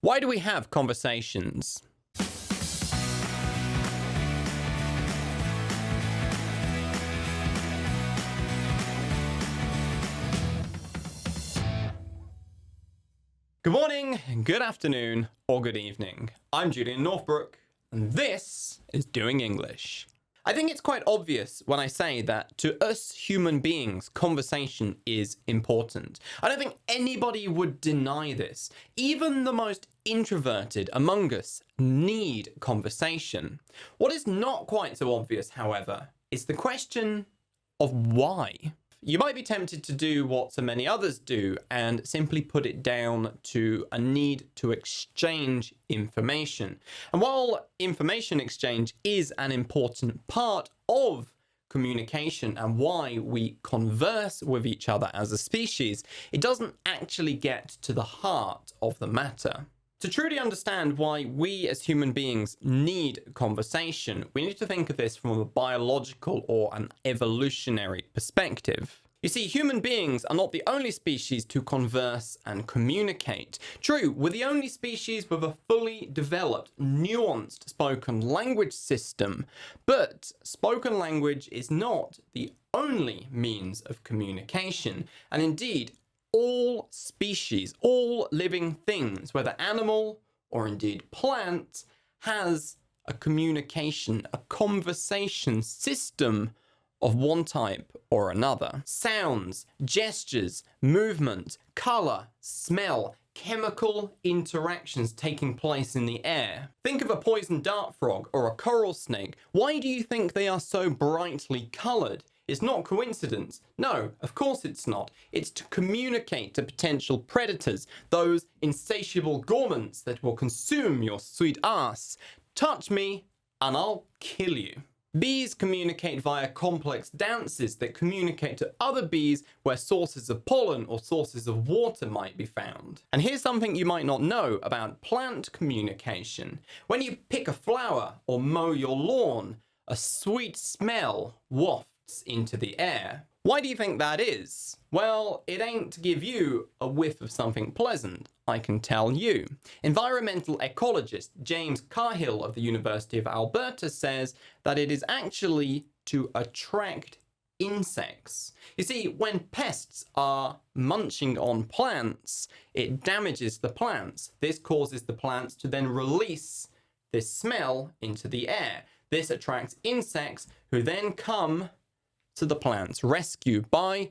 Why do we have conversations? Good morning, good afternoon, or good evening. I'm Julian Northbrook, and this is Doing English. I think it's quite obvious when I say that to us human beings, conversation is important. I don't think anybody would deny this. Even the most introverted among us need conversation. What is not quite so obvious, however, is the question of why. You might be tempted to do what so many others do and simply put it down to a need to exchange information. And while information exchange is an important part of communication and why we converse with each other as a species, it doesn't actually get to the heart of the matter. To truly understand why we as human beings need conversation, we need to think of this from a biological or an evolutionary perspective. You see, human beings are not the only species to converse and communicate. True, we're the only species with a fully developed, nuanced spoken language system, but spoken language is not the only means of communication, and indeed, all species, all living things, whether animal or indeed plant, has a communication, a conversation system of one type or another. Sounds, gestures, movement, color, smell, chemical interactions taking place in the air. Think of a poison dart frog or a coral snake. Why do you think they are so brightly colored? It's not coincidence. No, of course it's not. It's to communicate to potential predators, those insatiable gourmands that will consume your sweet ass. Touch me and I'll kill you. Bees communicate via complex dances that communicate to other bees where sources of pollen or sources of water might be found. And here's something you might not know about plant communication. When you pick a flower or mow your lawn, a sweet smell wafts into the air. Why do you think that is? Well, it ain't to give you a whiff of something pleasant, I can tell you. Environmental ecologist James Cahill of the University of Alberta says that it is actually to attract insects. You see, when pests are munching on plants, it damages the plants. This causes the plants to then release this smell into the air. This attracts insects who then come to the plant's rescue by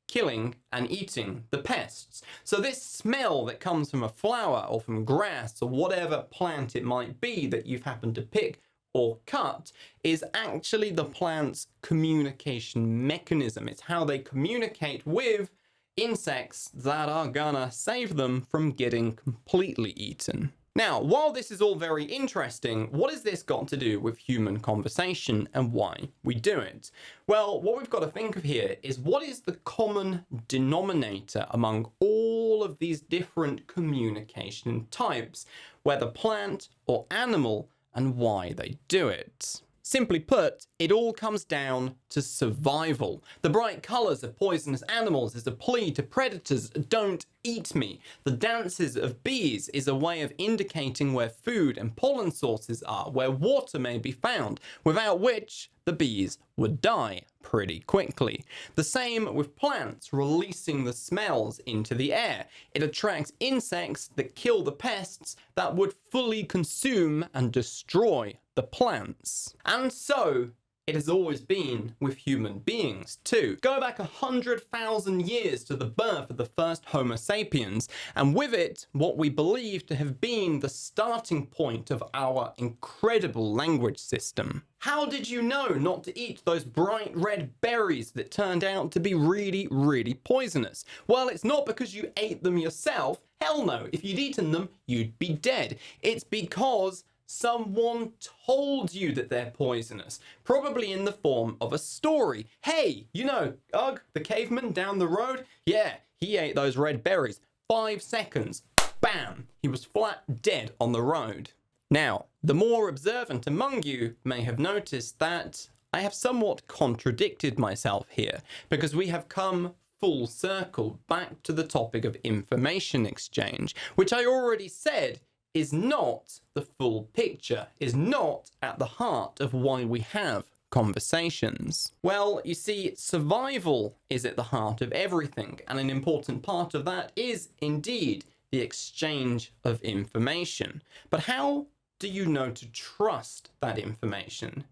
killing and eating the pests. So this smell that comes from a flower or from grass or whatever plant it might be that you've happened to pick or cut is actually the plant's communication mechanism. It's how they communicate with insects that are gonna save them from getting completely eaten. Now, while this is all very interesting, what has this got to do with human conversation and why we do it? Well, what we've got to think of here is what is the common denominator among all of these different communication types, whether plant or animal, and why they do it. Simply put, it all comes down to survival. The bright colors of poisonous animals is a plea to predators, don't eat me. The dances of bees is a way of indicating where food and pollen sources are, where water may be found, without which the bees would die pretty quickly. The same with plants releasing the smells into the air. It attracts insects that kill the pests that would fully consume and destroy the plants. And so it has always been with human beings too. Go back 100,000 years to the birth of the first Homo sapiens, and with it, what we believe to have been the starting point of our incredible language system. How did you know not to eat those bright red berries that turned out to be really, really poisonous? Well, it's not because you ate them yourself. Hell no, if you'd eaten them, you'd be dead. It's because someone told you that they're poisonous, probably in the form of a story. Hey, you know, Ugg, the caveman down the road? Yeah, he ate those red berries. 5 seconds, bam, he was flat dead on the road. Now, the more observant among you may have noticed that I have somewhat contradicted myself here, because we have come full circle back to the topic of information exchange, which I already said is not the full picture, is not at the heart of why we have conversations. Well, you see, survival is at the heart of everything, and an important part of that is indeed the exchange of information. But how do you know to trust that information?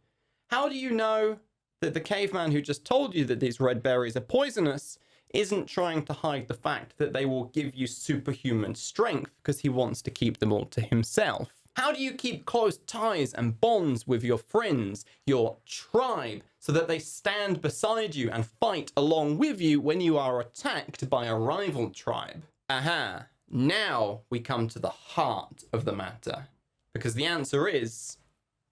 How do you know that the caveman who just told you that these red berries are poisonous isn't trying to hide the fact that they will give you superhuman strength because he wants to keep them all to himself? How do you keep close ties and bonds with your friends, your tribe, so that they stand beside you and fight along with you when you are attacked by a rival tribe? Aha, now we come to the heart of the matter, because the answer is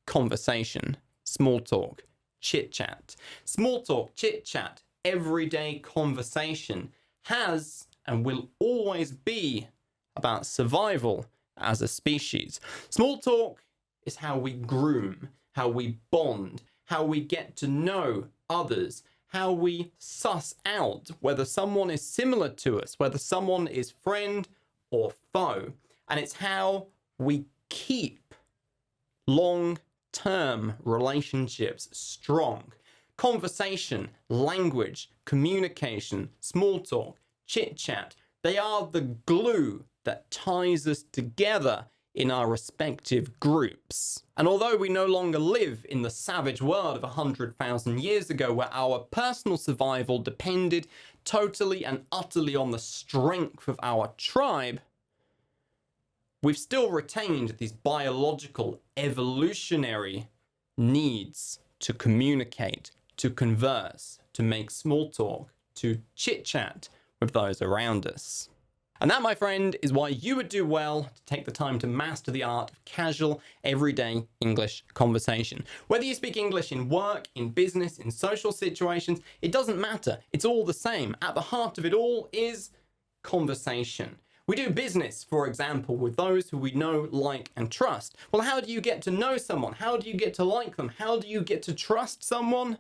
conversation, small talk, chit-chat. Small talk, chit-chat, everyday conversation has and will always be about survival as a species. Small talk is how we groom, how we bond, how we get to know others, how we suss out whether someone is similar to us, whether someone is friend or foe. And it's how we keep long-term relationships strong. Conversation, language, communication, small talk, chit-chat, they are the glue that ties us together in our respective groups. And although we no longer live in the savage world of 100,000 years ago where our personal survival depended totally and utterly on the strength of our tribe, we've still retained these biological, evolutionary needs to communicate, to converse, to make small talk, to chit-chat with those around us. And that, my friend, is why you would do well to take the time to master the art of casual, everyday English conversation. Whether you speak English in work, in business, in social situations, it doesn't matter. It's all the same. At the heart of it all is conversation. We do business, for example, with those who we know, like, and trust. Well, how do you get to know someone? How do you get to like them? How do you get to trust someone?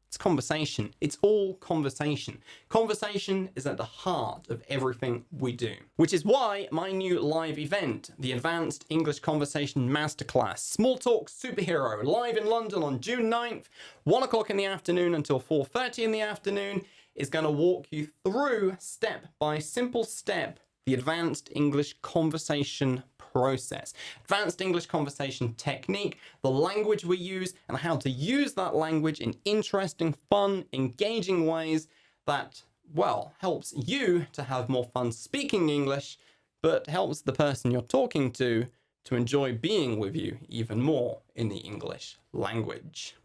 It's conversation. It's all conversation. Conversation is at the heart of everything we do. Which is why my new live event, the Advanced English Conversation Masterclass, Small Talk Superhero, live in London on June 9th, 1 o'clock in the afternoon until 4:30 in the afternoon, is going to walk you through step by simple step the advanced English conversation process, advanced English conversation technique, the language we use, and how to use that language in interesting, fun, engaging ways that, well, helps you to have more fun speaking English, but helps the person you're talking to enjoy being with you even more in the English language.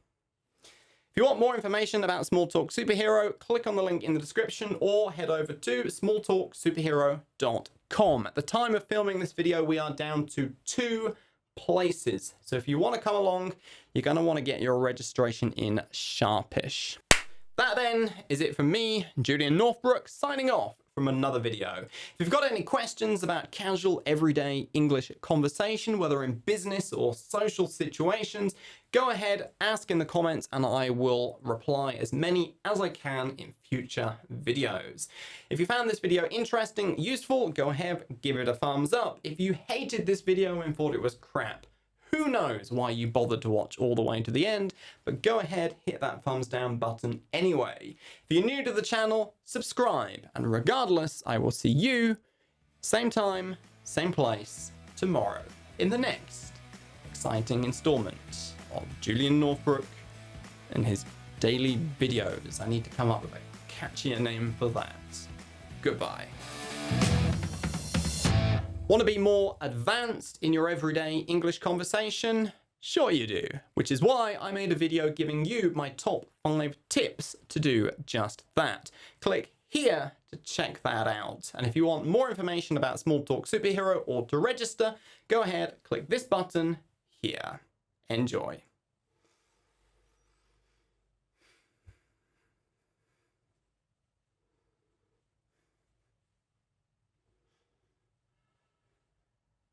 If you want more information about Small Talk Superhero, click on the link in the description or head over to smalltalksuperhero.com. At the time of filming this video, we are down to 2 places. So if you want to come along, you're going to want to get your registration in sharpish. That then is it from me, Julian Northbrook, signing off from another video. If you've got any questions about casual, everyday English conversation, whether in business or social situations, go ahead, ask in the comments, and I will reply as many as I can in future videos. If you found this video interesting, useful, go ahead, give it a thumbs up. If you hated this video and thought it was crap, who knows why you bothered to watch all the way to the end, but go ahead, hit that thumbs down button anyway. If you're new to the channel, subscribe, and regardless, I will see you same time, same place, tomorrow in the next exciting installment of Julian Northbrook and his daily videos. I need to come up with a catchier name for that. Goodbye. Want to be more advanced in your everyday English conversation? Sure you do, which is why I made a video giving you my top 5 tips to do just that. Click here to check that out. And if you want more information about Small Talk Superhero or to register, go ahead, click this button here. Enjoy.